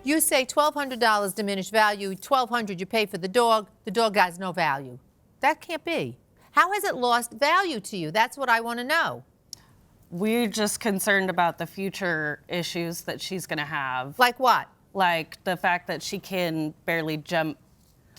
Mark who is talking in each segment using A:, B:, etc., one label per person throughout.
A: You say $1,200 diminished value, $1,200 you pay for the dog has no value. That can't be. How has it lost value to you? That's what I want to know.
B: We're just concerned about the future issues that she's going to have.
A: Like what?
B: Like the fact that she can barely jump,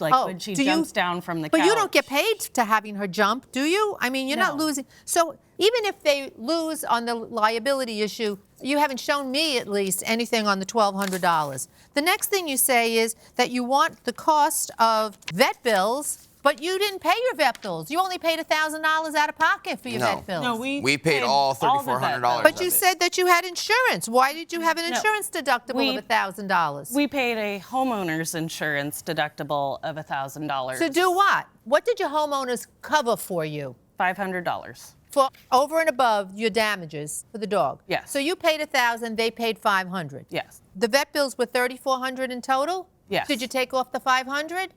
B: like when she jumps down from the couch.
A: But you don't get paid to having her jump, do you? I mean, you're not losing. So even if they lose on the liability issue, you haven't shown me at least anything on the $1,200. The next thing you say is that you want the cost of vet bills, but you didn't pay your vet bills. You only paid $1,000 out of pocket for your vet bills.
B: No,
C: we paid all $3,400.
A: But you said that you had insurance. Why did you have an insurance deductible of $1,000?
B: We paid a homeowner's insurance deductible of $1,000.
A: To do what? What did your homeowners cover for you?
B: $500.
A: For over and above your damages for the dog.
B: Yes.
A: So you paid $1,000, they paid $500.
B: Yes.
A: The vet bills were $3,400 in total?
B: Yes.
A: Did you take off the $500?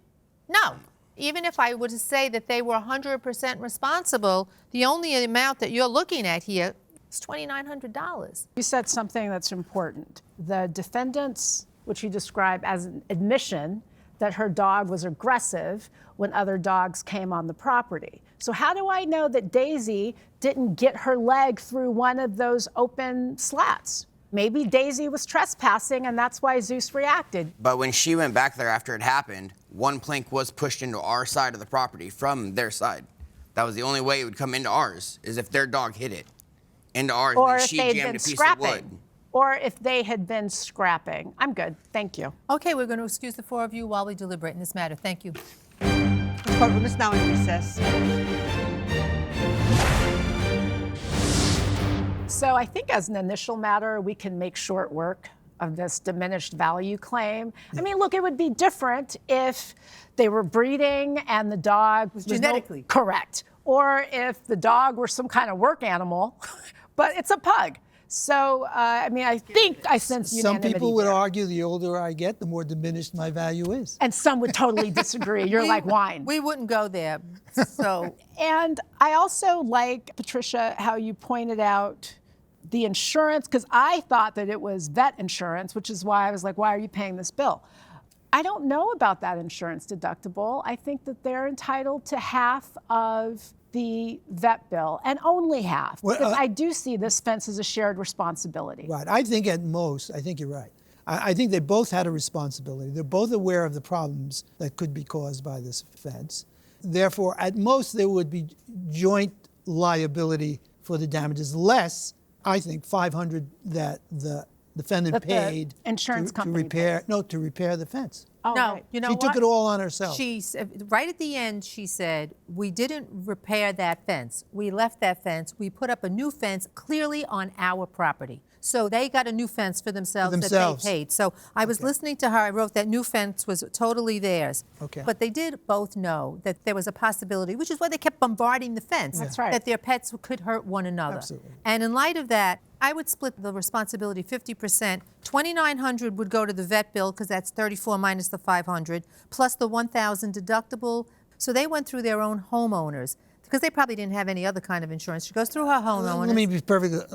A: No. Even if I were to say that they were 100% responsible, the only amount that you're looking at here is $2,900.
D: You said something that's important. The defendants, which you describe as an admission that her dog was aggressive when other dogs came on the property. So how do I know that Daisy didn't get her leg through one of those open slats? Maybe Daisy was trespassing and that's why Zeus reacted.
C: But when she went back there after it happened, one plank was pushed into our side of the property from their side. That was the only way it would come into ours, is if their dog hit it into ours,
D: Or
C: and then
D: if
C: she
D: they'd
C: jammed
D: been
C: a piece
D: scrapping.
C: of wood.
D: Or if they had been scrapping. I'm good. Thank you.
A: Okay, we're going to excuse the four of you while we deliberate in this matter. Thank you.
E: The courtroom is now in recess.
D: So I think as an initial matter, we can make short work of this diminished value claim. I mean, look, it would be different if they were breeding and the dog was
A: genetically
D: correct, or if the dog were some kind of work animal, but it's a pug. So, I mean, I think I sense unanimity
F: Some people would
D: there.
F: argue the older I get, the more diminished my value is.
D: And some would totally disagree. You're like wine.
A: We wouldn't go there. So,
D: And I also like, Patricia, how you pointed out the insurance, because I thought that it was vet insurance, which is why I was like, why are you paying this bill? I don't know about that insurance deductible. I think that they're entitled to half of the vet bill, and only half.
F: Well,
D: because I do see this fence as a shared responsibility.
F: Right. I think at most, I think you're right. I think they both had a responsibility. They're both aware of the problems that could be caused by this offense. Therefore, at most, there would be joint liability for the damages, less, I think, $500 that the defendant
D: That the
F: paid
D: insurance
F: to
D: company
F: repair to repair the fence.
D: Oh,
A: no,
D: right.
A: you know
F: She
A: what?
F: took it all on herself.
A: She right at the end, she said, we didn't repair that fence. We left that fence. We put up a new fence clearly on our property. So they got a new fence for themselves, that they paid. So I was listening to her. I wrote that new fence was totally theirs.
F: Okay.
A: But they did both know that there was a possibility, which is why they kept bombarding the fence.
D: That's right.
A: That their pets could hurt one another.
F: Absolutely.
A: And in light of that, I would split the responsibility 50%. $2,900 would go to the vet bill because that's $34 minus the $500, plus the $1,000 deductible. So they went through their own homeowners because they probably didn't have any other kind of insurance. She goes through her homeowners.
F: Let me be perfect.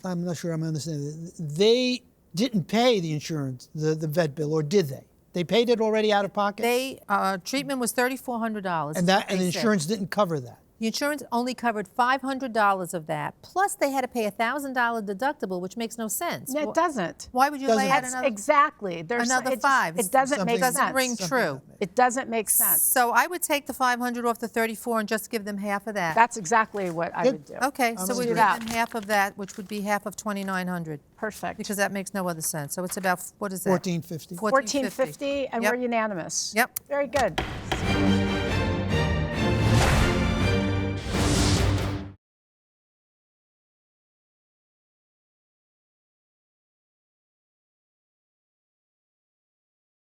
F: I'm not sure I'm understanding. They didn't pay the insurance, the vet bill, or did they? They paid it already out of pocket?
A: They treatment was $3,400.
F: And the insurance didn't cover that?
A: The insurance only covered $500 of that. Plus, they had to pay a $1,000 deductible, which makes no sense.
D: No, it doesn't.
A: Why would you lay out
D: That's
A: another?
D: exactly. There's
A: another
D: it just-
A: five.
D: It doesn't
F: Something
D: make sense.
A: doesn't ring true.
D: It doesn't make sense.
A: So I would take the $500 off the 34 and just give them half of that.
D: That's exactly what I would do.
A: Okay, so we
D: do
A: give
D: that.
A: them half of that, which would be half of $2,900.
D: Perfect.
A: Because that makes no other sense. So it's about, what is that?
F: $1,450.
D: $1,450, and
A: Yep.
D: we're unanimous.
A: Yep.
D: Very good.